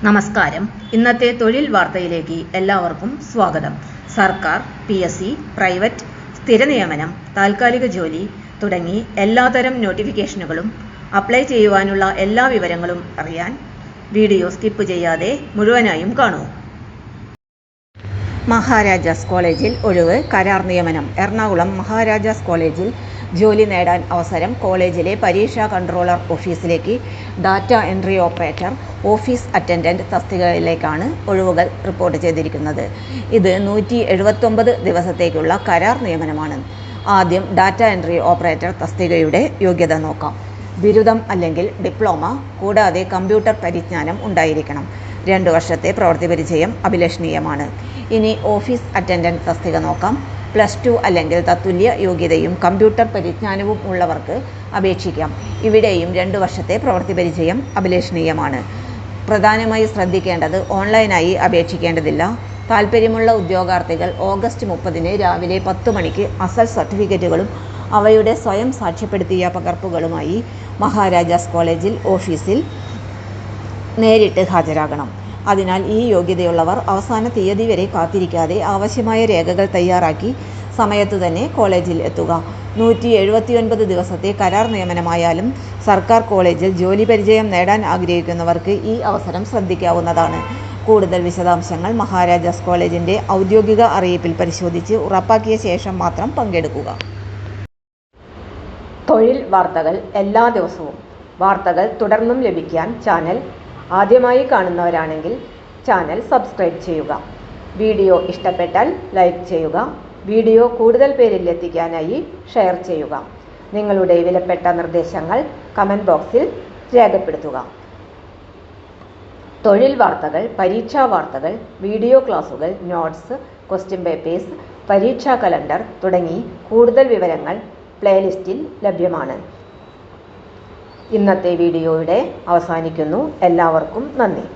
നമസ്കാരം. ഇന്നത്തെ തൊഴിൽ വാർത്തയിലേക്ക് എല്ലാവർക്കും സ്വാഗതം. സർക്കാർ, PSC, പ്രൈവറ്റ്, സ്ഥിര നിയമനം, താൽക്കാലിക ജോലി തുടങ്ങി എല്ലാതരം നോട്ടിഫിക്കേഷനുകളും അപ്ലൈ ചെയ്യുവാനുള്ള എല്ലാ വിവരങ്ങളും അറിയാൻ വീഡിയോ സ്കിപ്പ് ചെയ്യാതെ മുഴുവനായും കാണൂ. മഹാരാജാസ് കോളേജിൽ ഒഴിവ്, കരാർ നിയമനം. എറണാകുളം മഹാരാജാസ് കോളേജിൽ ജോലി നേടാൻ അവസരം. കോളേജിലെ പരീക്ഷാ കൺട്രോളർ ഓഫീസിലേക്ക് data entry operator, office attendant തസ്തികകളിലേക്കാണ് ഒഴിവുകൾ റിപ്പോർട്ട് ചെയ്തിരിക്കുന്നത്. ഇത് 179 ദിവസത്തേക്കുള്ള കരാർ നിയമനമാണ്. ആദ്യം ഡാറ്റ എൻട്രി ഓപ്പറേറ്റർ തസ്തികയുടെ യോഗ്യത നോക്കാം. ബിരുദം അല്ലെങ്കിൽ ഡിപ്ലോമ കൂടാതെ കമ്പ്യൂട്ടർ പരിജ്ഞാനം ഉണ്ടായിരിക്കണം. 2 വർഷത്തെ പ്രവൃത്തി പരിചയം അഭിലഷണീയമാണ്. ഇനി ഓഫീസ് അറ്റൻഡന്റ് തസ്തിക നോക്കാം. +2 അല്ലെങ്കിൽ തത്തുല്യ യോഗ്യതയും കമ്പ്യൂട്ടർ പരിജ്ഞാനവും ഉള്ളവർക്ക് അപേക്ഷിക്കാം. ഇവിടെയും 2 വർഷത്തെ പ്രവൃത്തി പരിചയം അഭിലഷണീയമാണ്. പ്രധാനമായി ശ്രദ്ധിക്കേണ്ടത് ഓൺലൈനായി അപേക്ഷിക്കേണ്ടതില്ല. താൽപ്പര്യമുള്ള ഉദ്യോഗാർത്ഥികൾ ഓഗസ്റ്റ് 30 രാവിലെ 10 മണിക്ക് അസൽ സർട്ടിഫിക്കറ്റുകളും അവയുടെ സ്വയം സാക്ഷ്യപ്പെടുത്തിയ പകർപ്പുകളുമായി മഹാരാജാസ് കോളേജിൽ ഓഫീസിൽ നേരിട്ട് ഹാജരാകണം. അതിനാൽ ഈ യോഗ്യതയുള്ളവർ അവസാന തീയതി വരെ കാത്തിരിക്കാതെ ആവശ്യമായ രേഖകൾ തയ്യാറാക്കി സമയത്തു തന്നെ കോളേജിൽ എത്തുക. 179 ദിവസത്തെ കരാർ നിയമനമായാലും സർക്കാർ കോളേജിൽ ജോലി പരിചയം നേടാൻ ആഗ്രഹിക്കുന്നവർക്ക് ഈ അവസരം ശ്രദ്ധിക്കാവുന്നതാണ്. കൂടുതൽ വിശദാംശങ്ങൾ മഹാരാജാസ് കോളേജിൻ്റെ ഔദ്യോഗിക അറിയിപ്പിൽ പരിശോധിച്ച് ഉറപ്പാക്കിയ ശേഷം മാത്രം പങ്കെടുക്കുക. തൊഴിൽ വാർത്തകൾ എല്ലാ ദിവസവും. വാർത്തകൾ തുടർന്നും ലഭിക്കാൻ ചാനൽ ആദ്യമായി കാണുന്നവരാണെങ്കിൽ ചാനൽ സബ്സ്ക്രൈബ് ചെയ്യുക. വീഡിയോ ഇഷ്ടപ്പെട്ടാൽ ലൈക്ക് ചെയ്യുക. വീഡിയോ കൂടുതൽ പേരിൽ എത്തിക്കാനായി ഷെയർ ചെയ്യുക. നിങ്ങളുടെ വിലപ്പെട്ട നിർദ്ദേശങ്ങൾ കമൻറ്റ് ബോക്സിൽ രേഖപ്പെടുത്തുക. തൊഴിൽ വാർത്തകൾ, പരീക്ഷാ വാർത്തകൾ, വീഡിയോ ക്ലാസുകൾ, നോട്ട്സ്, ക്വസ്റ്റ്യൻ പേപ്പേഴ്സ്, പരീക്ഷാ കലണ്ടർ തുടങ്ങി കൂടുതൽ വിവരങ്ങൾ പ്ലേലിസ്റ്റിൽ ലഭ്യമാണ്. ഇന്നത്തെ വീഡിയോയുടെ അവസാനിക്കുന്നു. എല്ലാവർക്കും നന്ദി.